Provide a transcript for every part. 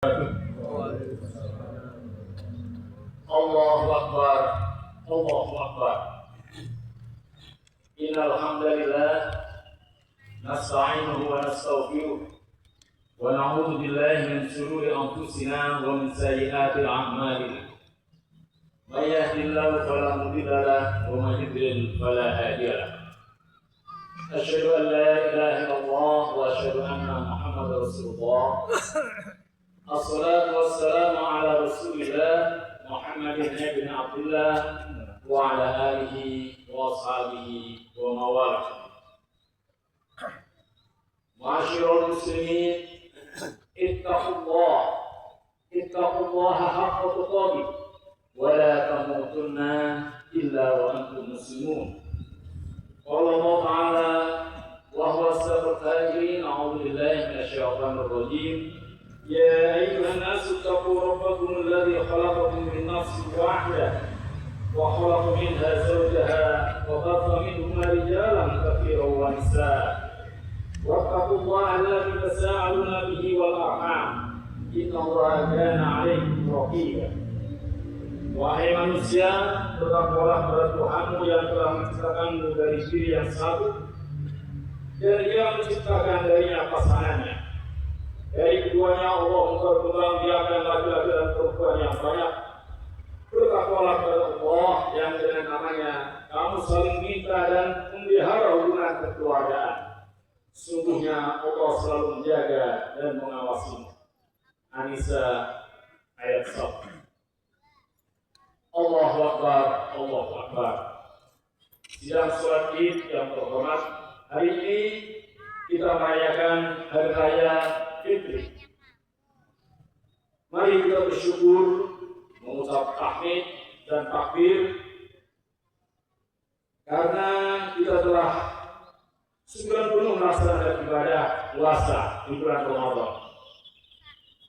Allahu Akbar, Allahu Akbar. Innal hamdalillah nasta'inuhu wa nastaghfiruh wa na'udzu billahi min shururi anfusina wa min sayyiati a'malina. May yahdihillahu fala mudilla lahu wa may yudlil fala hadiya lahu. Asyhadu an la ilaha illallah wa asyhadu anna Muhammadar Rasulullah. Assalatu wassalamu ala Rasulillah Muhammadin ibn Abdullah wa ala alihi wa ashabihi wa mawalah. Ma'asyiral muslimin, ittaqullaha haqqa tuqatih wa la tamutunna illa wa antum muslimun. Qala Allah Ta'ala wa huwa as-sami'ul 'alim. A'udzu billahi minasy syaithanir rajim. يا أيها الناس اتقوا ربكم الذي خلقكم من نفس واحدة وخلق منها زوجها وبث منهما رجالا كثيرا ونساء واتقوا الله الذي تساءلون به والأرحام إن الله كان عليكم رقيبا. Wahai manusia, bertakwalah kepada Tuhanmu yang telah menciptakanmu dari diri yang satu dan Dia menciptakan darinya pasangannya. Dari keduanya Allah memperkembangbiakan laki-laki dan perempuan yang banyak. Bertakwalah kepada Allah yang dengan namanya kamu saling minta dan memelihara hubungan kekeluargaan. Sungguhnya Allah selalu menjaga dan mengawasimu. An-Nisa ayat 1. Allahu Akbar, Allahu Akbar. Sidang sholat Id yang terhormat, hari ini kita merayakan hari raya Fitri. Mari kita bersyukur, mengucap tahmid dan takbir karena kita telah sebulan penuh melaksanakan ibadah puasa di bulan Ramadan.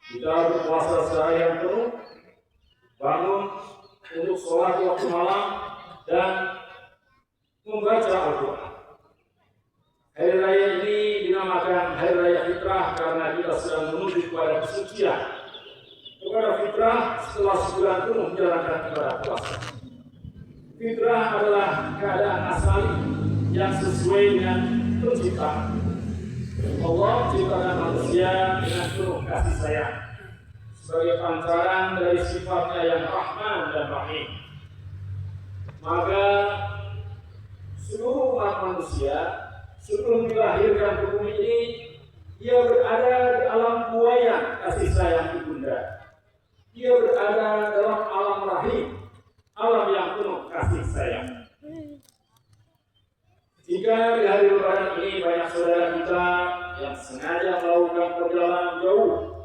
Kita berpuasa seharian penuh, bangun untuk sholat waktu malam dan membaca Al-Quran. Hari raya ini dinamakan Hari Raya Fitrah karena kita sedang menuju kepada kesucian, kepada fitrah setelah sebulan penuh menjalankan ibadah puasa. Fitrah adalah keadaan asali yang sesuai dengan penciptaan. Allah menciptakan manusia dengan penuh kasih sayang sebagai pancaran dari sifatnya yang Rahman dan Rahim. Maka seluruh umat manusia sebelum dilahirkan ke bumi ini, dia berada di alam buaya kasih sayang ibunda. Dia berada dalam alam rahim, alam yang penuh kasih sayang. Jika di hari Lebaran ini banyak saudara kita yang sengaja melakukan perjalanan jauh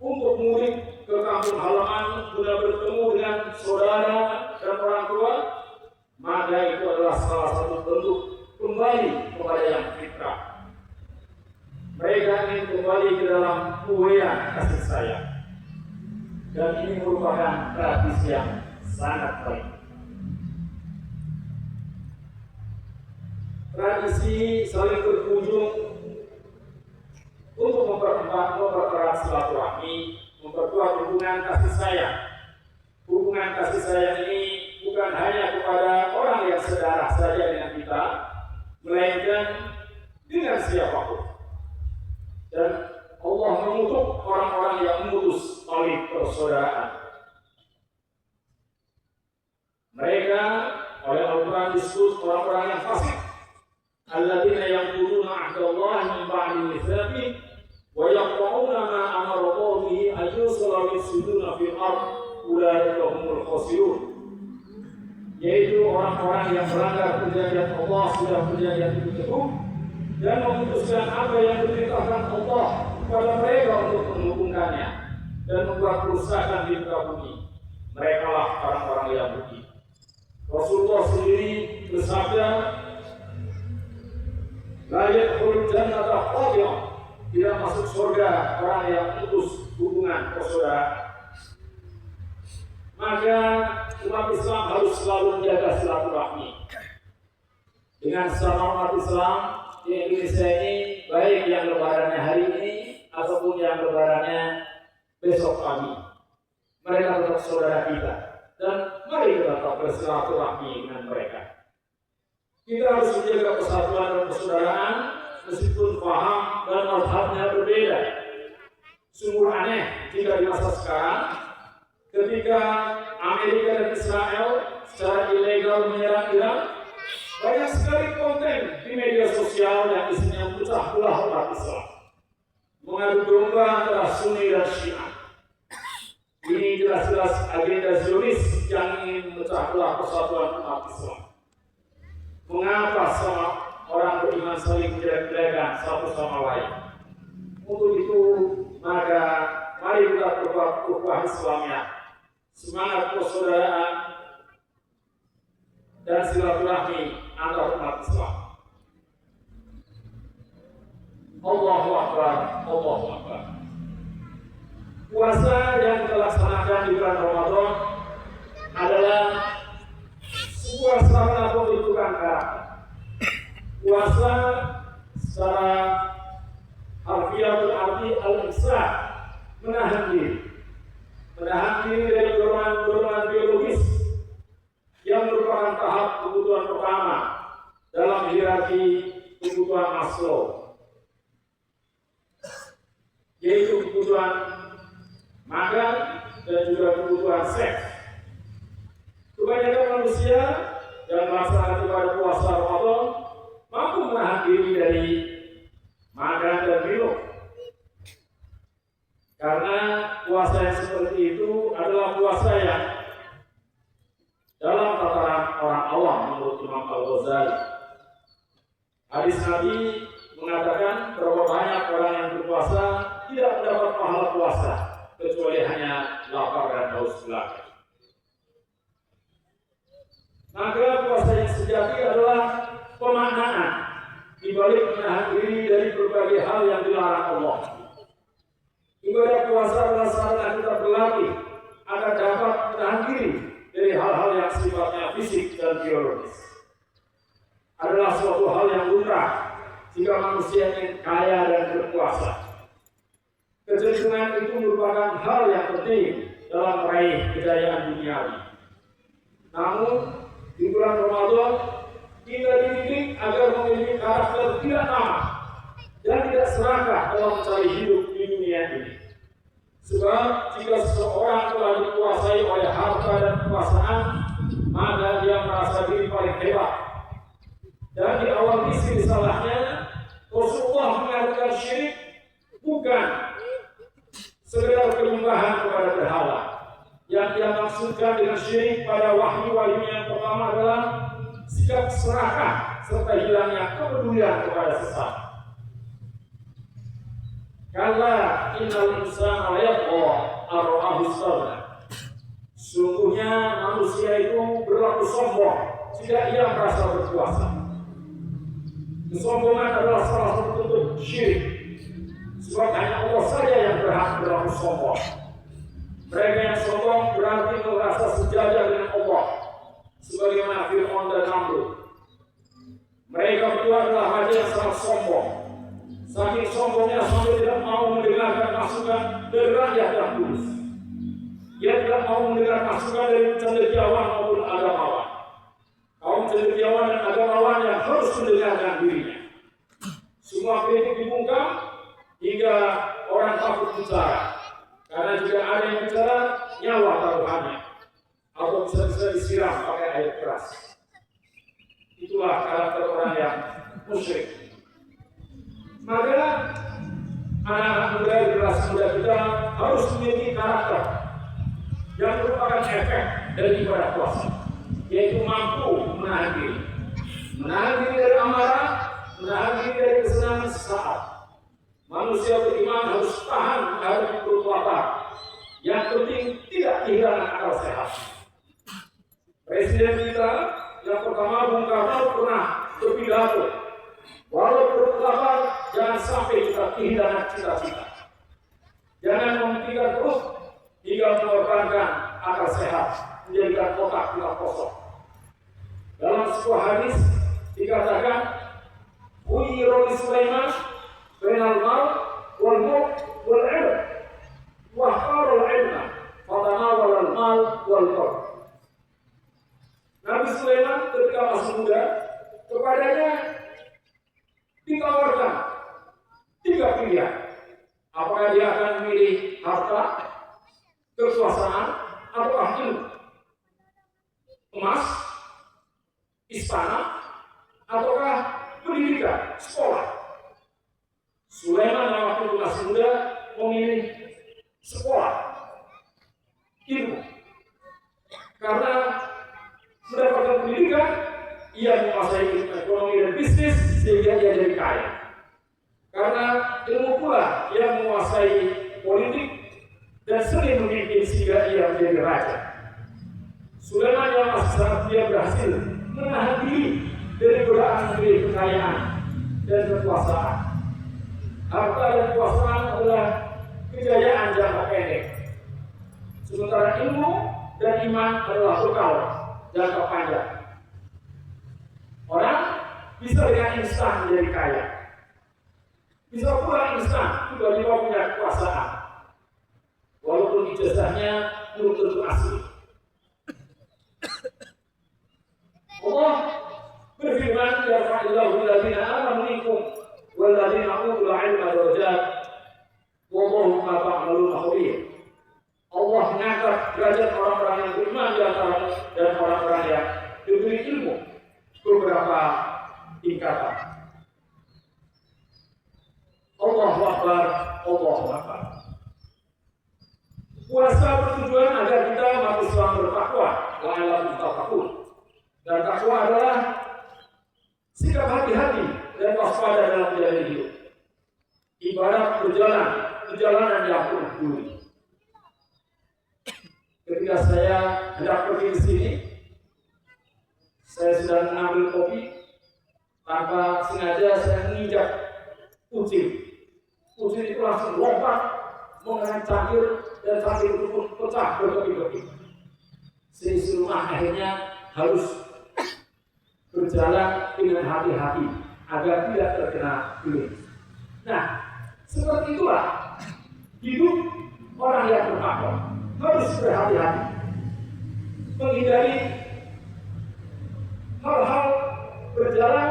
untuk mudik ke kampung halaman guna bertemu dengan saudara dan orang tua, maka itu adalah salah satu bentuk kembali kepada yang fitrah. Mereka ingin kembali ke dalam buaya kasih sayang, dan ini merupakan tradisi yang sangat baik. Tradisi saling berkunjung untuk mempererat silaturahmi, memperkuat hubungan kasih sayang. Hubungan kasih sayang ini bukan hanya kepada orang yang sedarah saja dengan kita, melainkan dengan siapapun. Dan Allah mengutuk orang-orang yang memutus tali persaudaraan. Mereka oleh Al-Quran disebut orang-orang yang fasik. Alladzina yanquduna 'ahdallahi min ba'di mitsaqih wa yaqta'una ma amara Allahu bihi an yusala wa yufsiduna fil ardh ulaika humul khasirun. Yaitu orang-orang yang melanggar perjanjian Allah, sudah perjanjian itu teguh, dan memutuskan apa yang diperintahkan Allah kepada mereka untuk menghubungkannya dan membuat kerusakan di muka bumi. Mereka lah orang-orang yang rugi. Rasulullah sendiri bersabda, la yadkhulul jannata qati'un, tidak masuk surga orang yang memutus hubungan persaudaraan. Maka umat Islam harus selalu menjaga silaturahmi. Dengan sesama umat Islam di Indonesia ini, baik yang lebarannya hari ini ataupun yang lebarannya besok pagi. Mereka tetap saudara kita, dan mari kita tetap bersilaturahmi dengan mereka. Kita harus menjaga persatuan dan persaudaraan meskipun paham dan mazhabnya berbeda. Sungguh aneh jika di masa sekarang, ketika Amerika dan Israel secara ilegal menyerang Iran, banyak sekali konten di media sosial yang isinya memecah belah umat Islam, mengadu domba antara Sunni dan Syiah. Ini jelas-jelas agenda Zionis yang ingin memecah belah persatuan umat Islam. Mengapa semua orang beriman saling menjelek-jelekan satu sama lain? Untuk itu, maka mari kita berbuat ukhuwah Islamiyah, semangat persaudaraan dan silaturahmi antar umat Islam. Allahu Akbar, Allahu Akbar. Puasa yang kita laksanakan di bulan Ramadan adalah sebuah sarana pembentukan karakter. Puasa secara harfiah berarti al-imsak, menahan diri dari dorongan biologis yang merupakan tahap kebutuhan pertama dalam hierarki kebutuhan Maslow, yaitu kebutuhan makan dan juga kebutuhan seks. Kebanyakan manusia yang melaksanakan ibadah puasa Ramadan mampu menahan diri dari makan dan minum. Karena puasa yang seperti itu adalah puasa yang dalam tataran orang awam menurut Imam Al-Ghazali. Hadis Nabi mengatakan berapa banyak orang yang berpuasa tidak mendapat pahala puasa kecuali hanya lapar dan haus belaka. Maka puasa yang sejati adalah pemaknaan di balik menahan diri dari berbagai hal yang dilarang Allah. Ibadah puasa adalah sarana kita berlatih agar dapat menahan diri dari hal-hal yang sifatnya fisik dan biologis. Adalah suatu hal yang lumrah jika manusia ingin kaya dan berpuasa. Kecenderungan itu merupakan hal yang penting dalam meraih kejayaan duniawi. Namun, di bulan Ramadan kita dididik agar memiliki karakter tidak tamak dan tidak serakah dalam mencari hidup di dunia ini. Sebab jika seseorang telah dikuasai oleh harta dan kekuasaan, maka dia merasa diri paling hebat. Dan di awal misi risalahnya, Rasulullah mengatakan syirik bukan sekedar penyembahan kepada berhala. Yang dia maksudkan dengan syirik pada wahyu yang pertama adalah sikap serakah serta hilangnya kepedulian kepada sesama. Kala innal insana la yatgha ar-ra'ahu istaghna. Sungguhnya manusia itu berlaku sombong jika ia merasa berkuasa. Kesombongan adalah salah satu bentuk syirik. Sebab hanya Allah saja yang berhak berlaku sombong. Mereka yang sombong berarti merasa sejajar dengan Allah, sebagaimana Fir'aun dan Namrud. Mereka berdua adalah raja yang sangat sombong. Saking sombongnya sampai tidak mau mendengarkan masukan dari rakyat yang tulus. Dia tidak mau mendengar masukan dari cendekiawan maupun agamawan. Kaum cendekiawan dan agamawan yang harus mendengarkan dirinya. Semua kritik dibungkam hingga orang takut bicara. Karena jika ada yang bicara, nyawa taruhannya. Atau bisa disiram pakai air keras. Itulah karakter orang yang musyrik. Maka anak-anak muda, generasi muda kita harus memiliki karakter yang merupakan efek dari ibadah puasa, yaitu mampu menahan diri. Menahan diri dari amarah, menahan diri dari kesenangan sesaat. Manusia beriman harus tahan menghadapi perut lapar. Yang penting tidak kehilangan akal sehat. Presiden kita yang pertama Bung Karno pernah berpidato, walau perut lapar jangan sampai kita kehilangan cita-cita. Jangan mementingkan perut hingga mengorbankan akal sehat, menjadikan otak kita kosong. Dalam sebuah hadis dikatakan, Sulaiman Bainal Maut wal Maut wal Ilm. Wahai memilih harta, kekuasaan, ataukah ilmu, emas, istana, ataukah pendidikan, sekolah. Sulaiman yang waktu itu masih muda memilih sekolah, ilmu. Karena mendapatkan pendidikan, ia menguasai ekonomi dan bisnis sehingga ia jadi kaya. Karena ilmu pula ia menguasai politik dan seni memimpin sehingga ia menjadi raja. Sulaiman yang masih sangat dia berhasil menahan diri dari godaan memilih kekayaan dan kekuasaan. Harta dan kekuasaan adalah kejayaan jangka pendek, sementara ilmu dan iman adalah bekal jangka panjang. Orang bisa dengan instan menjadi kaya, bisa pula instan tiba-tiba punya kekuasaan, walaupun ijazahnya belum tentu asli. Allah berfirman, "Yarfa'illahu alladziina aamanu minkum walladziina utul 'ilma darajat, wallahu bima ta'maluna khabir." Allah mengangkat derajat orang-orang yang beriman di antaramu dan orang-orang yang diberi ilmu beberapa tingkatan. Allahu Akbar, Allahu Akbar. Puasa bertujuan agar kita umat Islam bertakwa, la'allakum tattaqun. Dan takwa adalah sikap hati-hati dan waspada dalam menjalani hidup. Ibarat berjalan, perjalanan yang penuh duri. Ketika saya hendak pergi ke sini, saya sedang mengambil kopi, tanpa sengaja saya menginjak kucing. Kucing itu langsung lompat mengenai cangkir dan cangkir itu pun pecah berkeping-keping. Seisi rumah akhirnya harus berjalan dengan hati-hati agar tidak terkena geliat. Nah, seperti itulah hidup orang yang bertakwa. Harus berhati-hati menghindari hal-hal berjalan,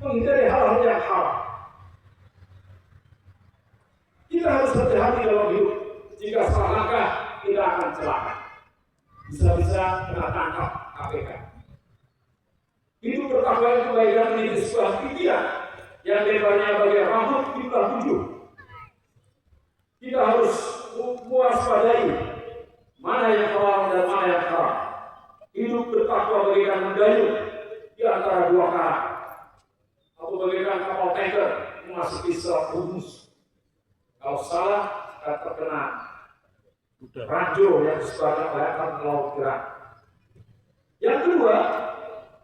menghindari hal-hal yang haram. Kita harus hati-hati dalam hidup. Jika salah langkah, kita akan celaka. Bisa-bisa kena tangkap KPK. Hidup bertakwa yang kebaikan menjadi sebuah pikiran yang lebarnya bagian rambut dibelah 7. Kita harus mewaspadai mana yang halal dan mana yang haram. Hidup bertakwa bagaikan mendayung di antara dua karang, atau bagaikan kapal tanker memasuki Selat Hormuz. Kalau salah, akan terkena ranjau yang disebarkan oleh akan laut gerak. Yang kedua,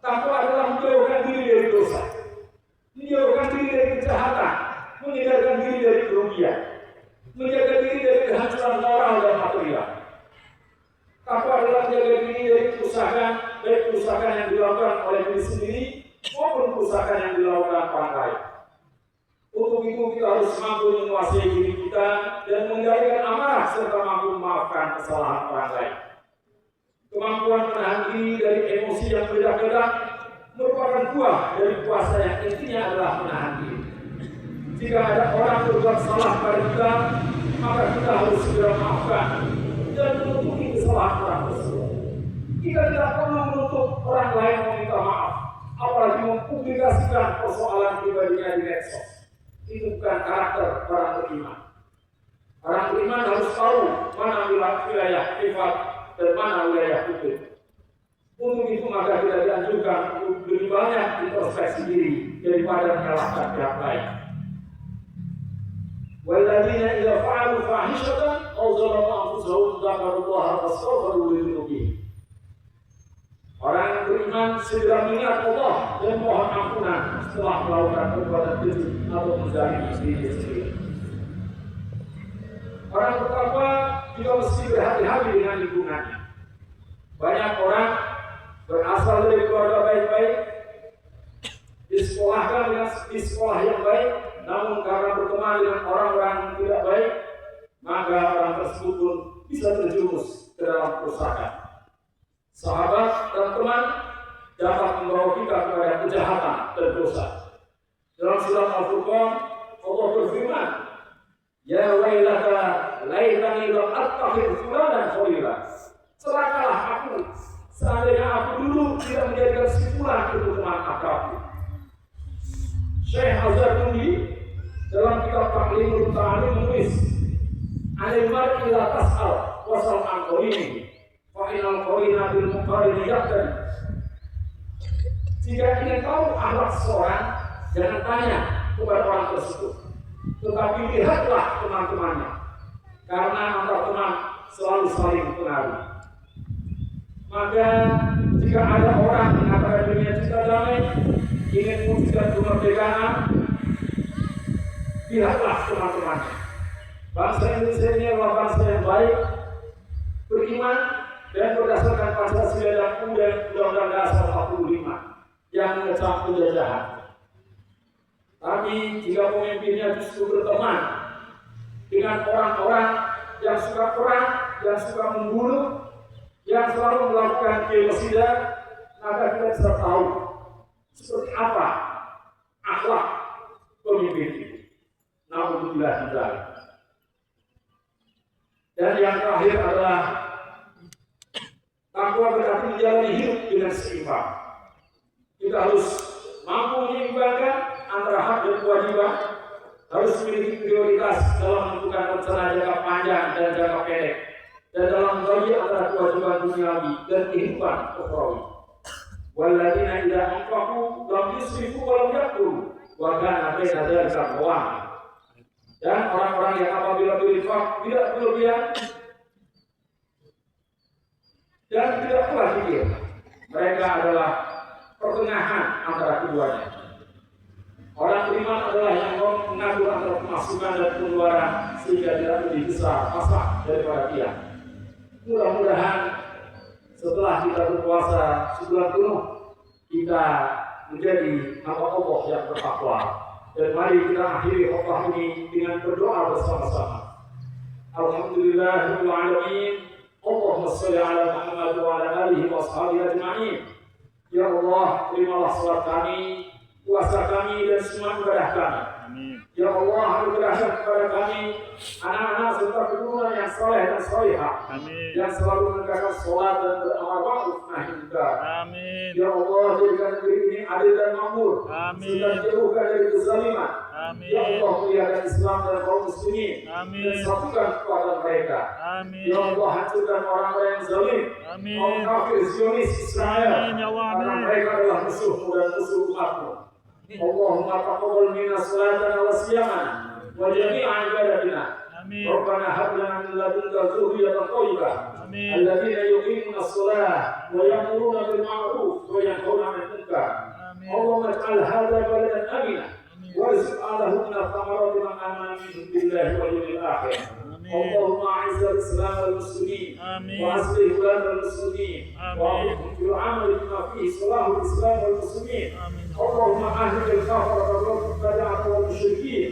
takwa adalah menjauhkan diri dari dosa, menjauhkan diri dari kejahatan, menghindarkan diri dari kerugian, menjaga diri dari kehancuran moral dan material. Takwa adalah menjaga diri dari kerusakan, baik kerusakan yang dilakukan oleh diri sendiri maupun kerusakan yang dilakukan orang lain. Untuk itu kita harus mampu menguasai diri kita dan mengendalikan amarah serta mampu memaafkan kesalahan orang lain. Kemampuan menahan diri dari emosi yang meledak-ledak merupakan buah dari puasa yang intinya adalah menahan diri. Jika ada orang berbuat salah pada kita, maka kita harus segera maafkan dan menutupi kesalahan orang tersebut. Kita tidak perlu menuntut orang lain meminta maaf, apalagi mempublikasikan persoalan pribadinya di medsos. Itu bukan karakter orang beriman. Orang beriman harus tahu mana wilayah privat dan mana wilayah publik. Untuk itu maka kita dianjurkan untuk lebih banyak introspeksi diri daripada menyalahkan pihak lain. Walladzina idza fa'alu fahishatan aw zalamu anfusahum dzakarullaha fastaghfiru lidzunubihim. Orang yang beriman segera mengingat Allah dan mohon ampunan setelah melakukan perbuatan keji atau menzalimi diri sendiri. Orang bertakwa juga mesti berhati-hati dengan lingkungannya. Banyak orang berasal dari keluarga baik-baik, disekolahkan di sekolah yang baik, namun karena berteman dengan orang-orang yang tidak baik, maka orang tersebut pun bisa terjerumus ke dalam kerusakan. Sahabat dan teman dapat membawa kita kepada kejahatan dan dosa. Dalam surat Al-Furqan, Allah berfirman, "Ya wailata laitani lam attakhidh fulanan khalila. Celakalah aku, seandainya aku dulu tidak menjadikan si fulan itu teman akrabku. Syekh Az-Zarnuji dalam kitab Ta'limul Ta'lim menulis, "Anil mar'i la tas'al wasal an qarinihi, fa inal qarina bil muqarini yaqtadi." Jika ingin tahu akhlak seseorang, jangan tanya kepada orang tersebut, tetapi lihatlah teman-temannya, karena antara teman selalu saling mempengaruhi. Maka jika ada orang mengatakan dunia cinta damai, ingin mewujudkan kemerdekaan, lihatlah teman-temannya. Bangsa Indonesia ini adalah bangsa yang baik, beriman, dan berdasarkan Pancasila dan Undang-Undang Dasar 45 yang mengecam penjajahan. Tapi jika pemimpinnya justru berteman dengan orang-orang yang suka perang, yang suka membunuh, yang selalu melakukan genosida, maka kita bisa tahu seperti apa akhlak pemimpin itu. Naudzubillah min dzalik. Dan yang terakhir adalah takwa berarti menjalani hidup dengan seimbang. Kita harus mampu menyeimbangkan antara hak dan kewajiban, harus memiliki prioritas dalam menentukan rencana jangka panjang dan jangka pendek, dan dalam membagi antara kewajiban duniawi dan kehidupan ukhrawi. Walladzina idza anfaqu lam yusrifu wa lam yaqturu wa kana baina dzalika qawam. Dan orang-orang yang apabila berinfak tidak berlebihan dan tidak pula kikir, mereka adalah pertengahan antara keduanya. Orang beriman adalah yang mengatur antara pemasukan dan pengeluaran sehingga tidak lebih besar masalah daripada dia. Mudah-mudahan setelah kita berpuasa sebulan penuh, kita menjadi hamba Allah yang bertakwa. Dan mari kita akhiri khutbah ini dengan berdoa bersama-sama. Alhamdulillahirabbil alamin. Allahumma shalli ala Muhammad wa ala alihi wa ashabihi ajma'in. Ya Allah, terimalah salat kami, puasa kami, dan semua ibadah kami. Amin. Ya Allah, anugerahkan kepada kami anak-anak serta keturunan yang saleh dan salihah, yang selalu menegakkan sholat dan beramal ma'ruf nahi munkar. Amin. Ya Allah, jadikan negeri ini adil dan makmur, dan jauhkan dari kezaliman. Amin. Ya Allah, muliakan Islam dan kaum muslimin, dan satukan kekuatan mereka. Amin. Ya Allah, hancurkan orang-orang yang zalim, kaum kafir Zionis Israel, karena mereka adalah musuhmu dan musuh umatmu. Allahumma taqabbal minna salatana wa siyamana wa jami'a ibadatina. Rabbana hab lana min ladunka dhurriyyatan thayyibah alladziina yuqimuna as-salata wa ya'muruna bil ma'ruf wa yanhauna 'anil munkar. Allahumma ij'al hadha baladan amina warzuq ahlahu min ath-thamarati man amana minhum billahi wal yawmil akhir. اللهم اعز الاسلام والمسلمين واصلح بلاد المسلمين ووفقهم في العمل بما فيه صلاح الاسلام والمسلمين. اللهم اهلك الكفره والمبتدعه والمشركين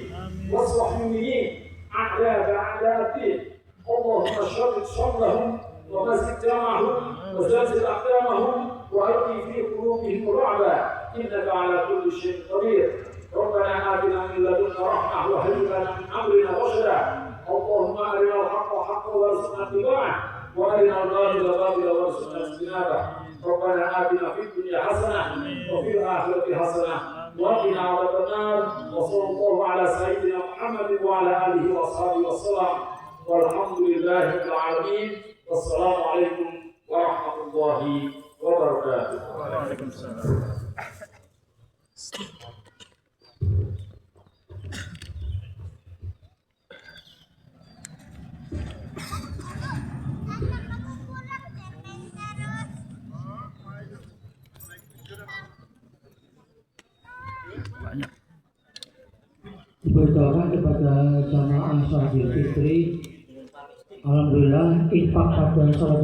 واصلح المؤمنين اعداءك اعداء الدين. اللهم شتت شملهم ومزق جمعهم وزلزل اقدامهم والقي في قلوبهم رعبا انك على كل شيء قدير. ربنا آتنا من لدنك رحمه وهيئ لنا من امرنا رشدا. اللهم أرنا الحق حقا وارزقنا اتباعه وأرنا الباطل باطلا وارزقنا اجتنابه. ربنا آتنا في الدنيا حسنة وفي الآخرة حسنة وقنا عذاب النار. وصلى الله على سيدنا محمد وعلى آله وأصحابه وسلم والحمد لله رب العالمين. والسلام عليكم ورحمة الله وبركاته. وعليكم السلام. Berdoa kepada jamaah Salatul Fitri. Alhamdulillah infak pada salat